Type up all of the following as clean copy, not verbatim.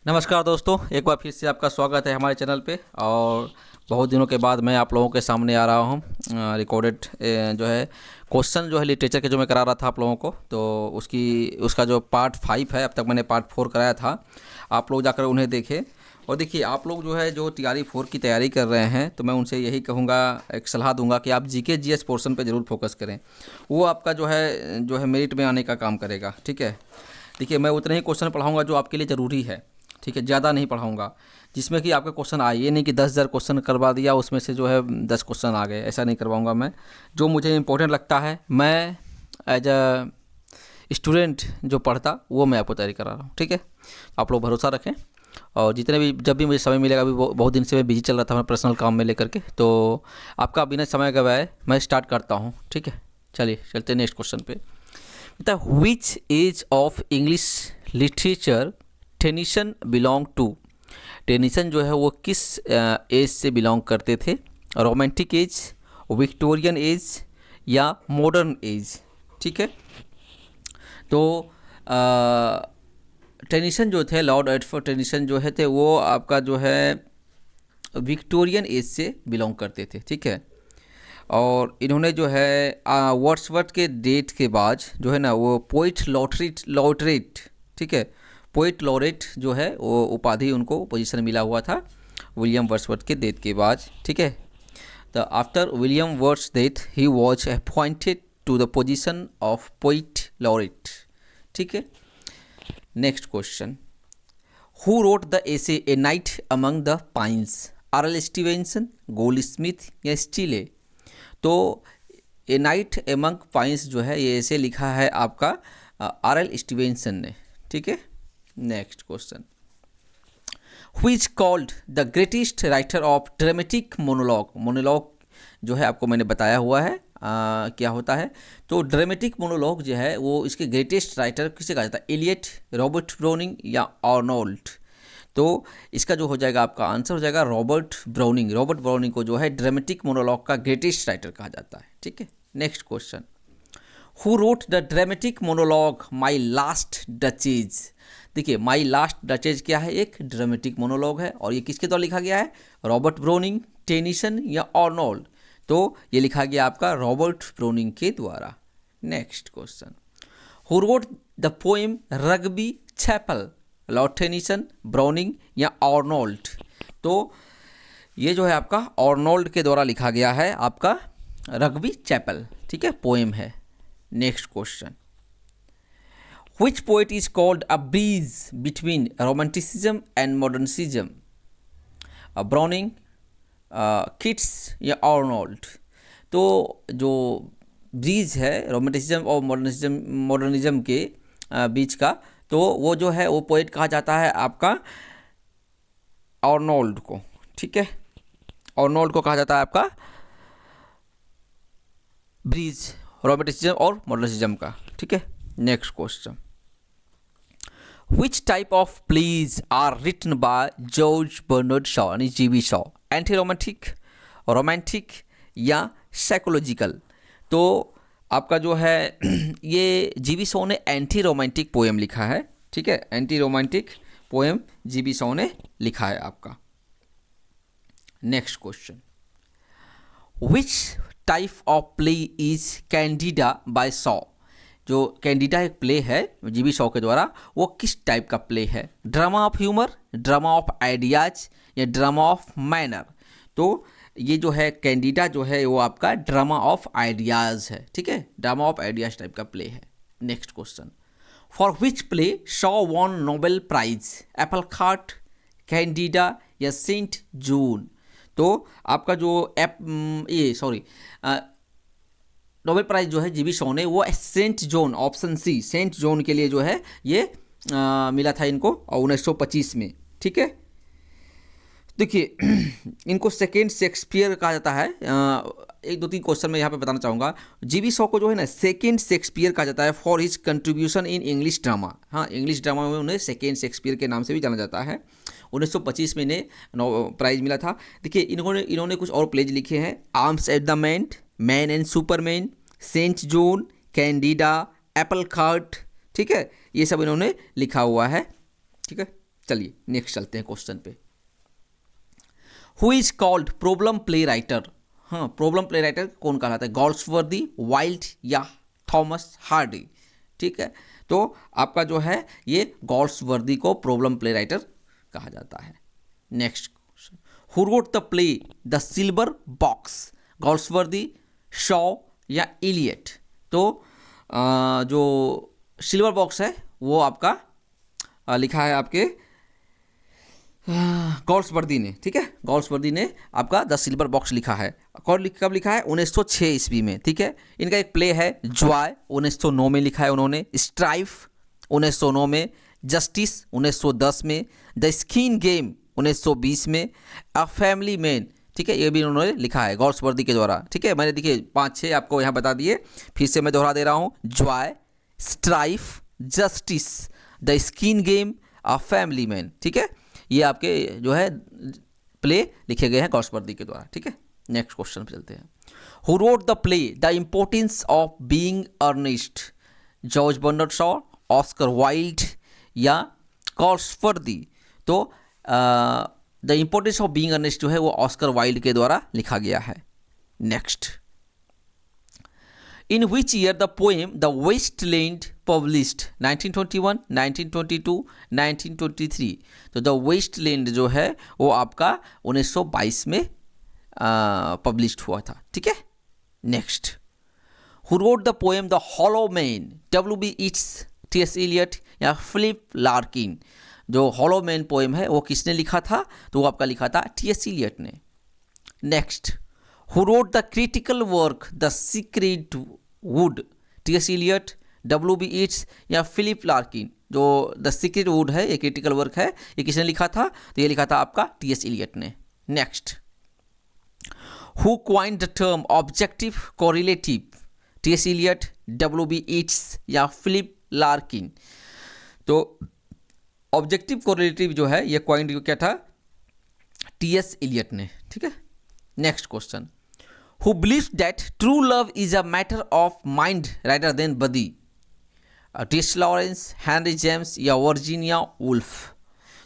नमस्कार दोस्तों, एक बार फिर से आपका स्वागत है हमारे चैनल पे। और बहुत दिनों के बाद मैं आप लोगों के सामने आ रहा हूँ रिकॉर्डेड जो है क्वेश्चन जो है लिटरेचर के जो मैं करा रहा था आप लोगों को, तो उसका जो पार्ट 5 है। अब तक मैंने पार्ट 4 कराया था, आप लोग जाकर उन्हें देखें। और देखिए, आप लोग जो है जो TRE 4 की तैयारी कर रहे हैं, तो मैं उनसे यही कहूँगा, एक सलाह दूंगा कि आप GK GS पोर्शन पे ज़रूर फोकस करें। वो आपका जो है मेरिट में आने का काम करेगा। ठीक है, देखिए मैं उतने ही क्वेश्चन पढ़ाऊँगा जो आपके लिए ज़रूरी है। ठीक है, ज़्यादा नहीं पढ़ाऊँगा जिसमें कि आपका क्वेश्चन आए। ये नहीं कि 10,000 क्वेश्चन करवा दिया, उसमें से जो है 10 क्वेश्चन आ गए, ऐसा नहीं करवाऊँगा मैं। जो मुझे इंपॉर्टेंट लगता है, मैं एज अ स्टूडेंट जो पढ़ता, वो मैं आपको तैयारी करा रहा हूँ। ठीक है, आप लोग भरोसा रखें। और जितने भी जब भी मुझे समय मिलेगा, अभी बहुत दिन से मैं बिजी चल रहा था मैं पर्सनल काम में लेकर के, तो आपका बिना समय गवाए मैं स्टार्ट करता हूँ। ठीक है, चलिए चलते नेक्स्ट क्वेश्चन पे। बता, which age of English literature Tennyson belong to. Tennyson जो है वो किस एज से बिलोंग करते थे? रोमांटिक एज, विक्टोरियन एज या मॉडर्न एज? ठीक है, तो टेनिसन जो थे, लॉर्ड एडवर्ड टेनिसन जो है थे, वो आपका जो है विक्टोरियन एज से बिलोंग करते थे। ठीक है, और इन्होंने जो है वर्ड्सवर्थ के डेट के बाद जो है ना, वो पोइट लॉटरेट, ठीक है, पोइट लॉरेट जो है वो उपाधि उनको पोजीशन मिला हुआ था विलियम वर्ड्सवर्थ के डेथ के बाद। ठीक है, तो after William Wordsworth death he was appointed to the position of poet laureate. ठीक है, next question. Who wrote the essay a night among the pines? RL Stevenson, Goldsmith या Steele? तो ए नाइट एमंग पाइन्स जो है ये ऐसे लिखा है आपका RL स्टीवेंसन ने। ठीक है, next question. Which called the greatest writer of dramatic monologue? Monologue जो है आपको मैंने बताया हुआ है क्या होता है। तो ड्रामेटिक मोनोलॉग जो है वो इसके ग्रेटेस्ट राइटर किसे कहा जाता है? एलियट, रॉबर्ट ब्राउनिंग या आर्नोल्ड? तो इसका जो हो जाएगा, आपका आंसर हो जाएगा रॉबर्ट ब्राउनिंग। रॉबर्ट ब्राउनिंग को जो है ड्रामेटिक मोनोलॉग का ग्रेटेस्ट राइटर कहा जाता है। ठीक है, next question. Who wrote the dramatic monologue my last duchess? देखिए, माई लास्ट डचेज क्या है? एक ड्रामेटिक मोनोलॉग है, और ये किसके द्वारा लिखा गया है? रॉबर्ट ब्राउनिंग, टेनिसन या आर्नोल्ड? तो ये लिखा गया आपका रॉबर्ट ब्राउनिंग के द्वारा। Next question. Who wrote the poem Rugby Chapel? Lord Tennyson, Browning या आर्नोल्ड? तो ये जो है आपका आर्नोल्ड के द्वारा लिखा गया है आपका रग्बी चैपल। ठीक है, पोएम है। Next question. Which poet is called a bridge between romanticism and modernism? Browning, Keats या आर्नोल्ड? तो जो ब्रिज है रोमांटिसिज्म और मॉडर्निज्म के बीच का, तो वो जो है वो पोएट कहा जाता है आपका आर्नोल्ड को। ठीक है, आर्नोल्ड को कहा जाता है आपका ब्रिज रोमांटिसिज्म और मॉडर्निज्म का। ठीक है, next question. Which type of plays are written by George Bernard Shaw यानी GB Shaw? Anti romantic, romantic या साइकोलॉजिकल? तो आपका जो है ये GB Shaw ने एंटी रोमांटिक पोएम लिखा है। ठीक है, anti romantic poem GB Shaw ने लिखा है आपका। Next question. Which type of play is Candida by Shaw? जो कैंडिडा एक प्ले है GB Shaw के द्वारा, वो किस टाइप का प्ले है? Drama of humour, drama of ideas या ड्रामा ऑफ मैनर? तो ये जो है कैंडिडा जो है वो आपका ड्रामा ऑफ आइडियाज है। ठीक है, ड्रामा ऑफ आइडियाज टाइप का प्ले है। Next question. For which play Shaw won Nobel prize? Apple Cart, Candida या सेंट जून? तो आपका जो नोबेल प्राइज जो है GB Shaw ने, वो Saint Joan, option C Saint Joan के लिए जो है ये मिला था इनको 1925 में। ठीक है, देखिए इनको सेकेंड शेक्सपियर कहा जाता है। एक दो तीन क्वेश्चन मैं यहाँ पे बताना चाहूँगा। GB Shaw को जो है ना सेकेंड शेक्सपियर कहा जाता है for his contribution in English drama. हाँ, इंग्लिश ड्रामा में उन्हें सेकेंड शेक्सपियर के नाम से भी जाना जाता है। 1925 में इन्हें प्राइज मिला था। देखिए, इन्होंने कुछ और प्लेज लिखे हैं। Arms and the Man and Superman, Saint Joan, Candida, Apple Cart. ठीक है, ये सब इन्होंने लिखा हुआ है। ठीक है, चलिए नेक्स्ट चलते हैं क्वेश्चन पे। Who is called problem play writer? हाँ, प्रॉब्लम प्ले राइटर कौन कहलाता है? गॉल्सवर्दी, वाइल्ड या थॉमस हार्डी? ठीक है, तो आपका जो है ये गॉल्सवर्दी को प्रॉब्लम प्ले राइटर कहा जाता है। Next question, who wrote the play the silver box? Galsworthy, Shaw या इलियट? तो जो सिल्वर बॉक्स है वो आपका लिखा है आपके गॉल्सवर्दी ने। ठीक है, गॉल्सवर्दी ने आपका द सिल्वर बॉक्स लिखा है। कब लिखा है? 1906 ईस्वी में। ठीक है, इनका एक प्ले है जॉय, 1909 में लिखा है उन्होंने। स्ट्राइफ 1909 में, जस्टिस 1910 में, द स्किन गेम 1920 में, अ फैमिली मैन, ठीक है, ये भी उन्होंने लिखा है गॉल्सवर्दी के द्वारा। ठीक है, मैंने देखिए 5-6 आपको यहाँ बता दिए, फिर से मैं दोहरा दे रहा हूँ। Joy, strife, justice, the skin game, a family man. ठीक है, ये आपके जो है प्ले लिखे गए हैं गॉल्सवर्दी के द्वारा। ठीक है, नेक्स्ट क्वेश्चन पे चलते हैं। Who wrote the play the Importance of Being Earnest? George Bernard Shaw, Oscar Wilde या गॉल्सवर्दी? तो the Importance of Being Earnest जो है वो ऑस्कर वाइल्ड के द्वारा लिखा गया है। Next, in which year the poem the Waste Land published? 1921, 1922, 1923? तो द वेस्टलैंड जो है वो आपका 1922 में पब्लिश्ड हुआ था। ठीक है, next, who wrote the poem the hollow man? W.B. Yeats, T.S. Eliot या फिलिप लार्किन? जो हॉलो मैन पोएम है वो किसने लिखा था? तो वो आपका लिखा था T.S. Eliot ने। Next, who wrote the critical work the secret would? T.S. Eliot, W.B. Yeats या फिलिप लार्किन? जो द सीक्रेट वुड है ये क्रिटिकल वर्क है, ये किसने लिखा था? तो ये लिखा था आपका T.S. Eliot ने। Next, who coined the term objective correlative? T.S. Eliot, W.B. Yeats या फिलिप लार्किन? तो ऑब्जेक्टिव कोरिलेटिव जो है ये क्वाइंड क्या था? T.S. Eliot ने। ठीक है, next question, who believes that true love is a matter of mind rather than body? T.S. Lawrence, Henry James या वर्जीनिया वुल्फ?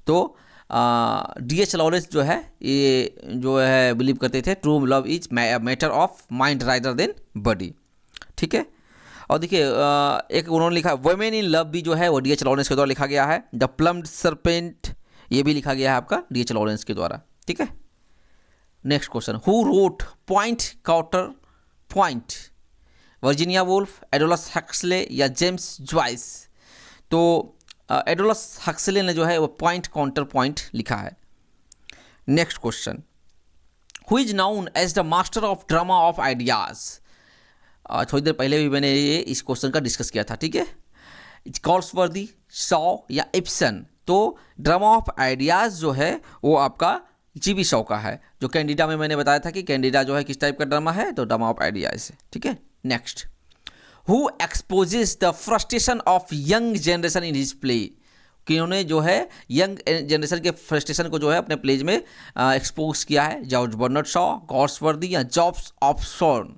तो D.H. लॉरेंस जो है ये जो है बिलीव करते थे true love is matter of mind rather than body. ठीक है, और देखिए एक उन्होंने लिखा वुमेन इन लव भी जो है वो D.H. लॉरेंस के द्वारा लिखा गया है। द प्लम्ड सरपेंट ये भी लिखा गया है आपका D.H. लॉरेंस के द्वारा। ठीक है, next question, who wrote point counter point? Virginia Woolf, एडोलस हक्सले या जेम्स जॉयस? तो एडोलस हक्सले ने जो है वो पॉइंट काउंटर पॉइंट लिखा है। Next question, who is known as the master of drama of ideas? थोड़ी देर पहले भी मैंने ये इस क्वेश्चन का डिस्कस किया था। ठीक है, गॉल्सवर्दी, शॉ या इब्सन? तो ड्रामा ऑफ आइडियाज जो है वो आपका G.B. शॉ का है। जो कैंडिडा में मैंने बताया था कि कैंडिडा जो है किस टाइप का ड्रामा है, तो ड्रामा ऑफ आइडियाज है। ठीक है, next, who exposes the frustration of young generation in his play? किन्होंने जो है यंग जनरेशन के फ्रस्ट्रेशन को जो है अपने प्लेज में एक्सपोज किया है? जॉर्ज बर्नार्ड शॉ, गॉल्सवर्दी या जॉब्स ऑब्सॉर्न?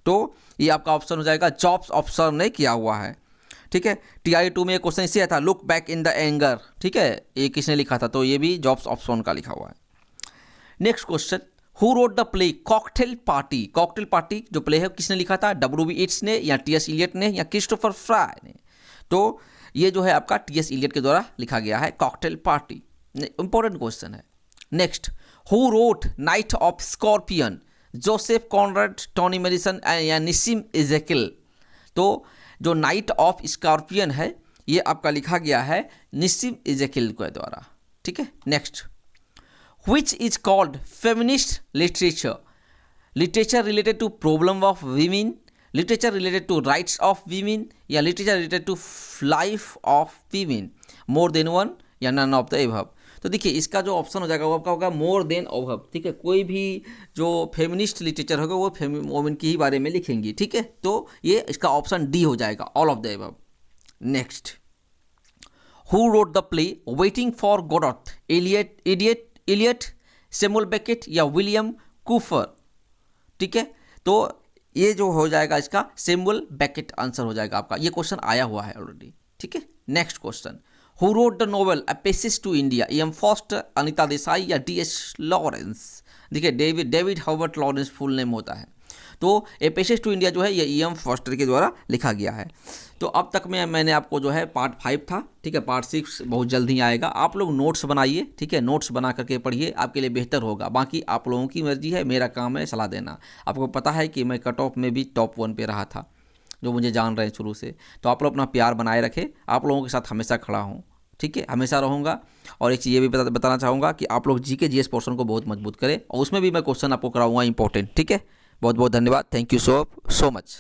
तो ये आपका ऑप्शन हो जाएगा जॉब्स ऑब्सॉर्न ने किया हुआ है। ठीक है, TI2 में एक क्वेश्चन इसे आया था, look back in the anger. ठीक है, ये किसने लिखा था? तो ये भी जॉब्स ऑब्सॉर्न का लिखा हुआ है। Next question, who wrote the play cocktail party? Cocktail party जो प्ले है किसने लिखा था? W.B. Yeats ने या T.S. Eliot ने या क्रिस्टोफर फ्राई ने? तो ये जो है आपका T.S. Eliot के द्वारा लिखा गया है कॉकटेल पार्टी। इंपॉर्टेंट क्वेश्चन है। Next, who wrote Night of Scorpion? Joseph Conrad, Tony Madison या निसिम इजेकिल? तो जो नाइट ऑफ स्कॉर्पियन है ये आपका लिखा गया है निसिम इजेकिल के द्वारा। ठीक है, next, which is called feminist literature? Literature related to problem of women, literature related to rights of women या literature related to life of women? more than one या none of the above? तो देखिए इसका जो option हो जाएगा वो आपका होगा मोर देन अबव। ठीक है, कोई भी जो फेमिनिस्ट लिटरेचर होगा वो वोमेन की ही बारे में लिखेंगी। ठीक है, तो ये इसका ऑप्शन डी हो जाएगा, all of the above. Next, who wrote the play waiting for Godot? Eliot, Samuel Beckett या विलियम कूफर? ठीक है, तो ये जो हो जाएगा इसका सैमुअल बेकेट आंसर हो जाएगा आपका। ये क्वेश्चन आया हुआ है ऑलरेडी। ठीक है, next question, who wrote the novel a passage to India, E.M. Forster, Anita Desai या D.H. लॉरेंस। देखिए David Herbert Lawrence full name होता है। तो ए पैसेज टू इंडिया जो है ये E.M. फॉस्टर के द्वारा लिखा गया है। तो अब तक में मैंने आपको जो है पार्ट 5 था, ठीक है, पार्ट 6 बहुत जल्द ही आएगा। आप लोग नोट्स बनाइए, ठीक है, नोट्स बना करके पढ़िए, आपके लिए बेहतर होगा। बाकी आप लोगों की मर्जी है, मेरा काम है सलाह देना। आपको पता है कि मैं कट ऑफ में भी टॉप 1 पे रहा था, जो मुझे जान रहे हैं शुरू से। तो आप लोग अपना प्यार बनाए रखें, आप लोगों के साथ हमेशा खड़ा हूँ, ठीक है, हमेशा रहूँगा। और एक चीज़ ये भी बताना चाहूँगा कि आप लोग जी के GS पोर्शन को बहुत मजबूत करें, और उसमें भी मैं क्वेश्चन आपको कराऊँगा इंपॉर्टेंट, ठीक है। बहुत बहुत धन्यवाद, थैंक यू सो मच।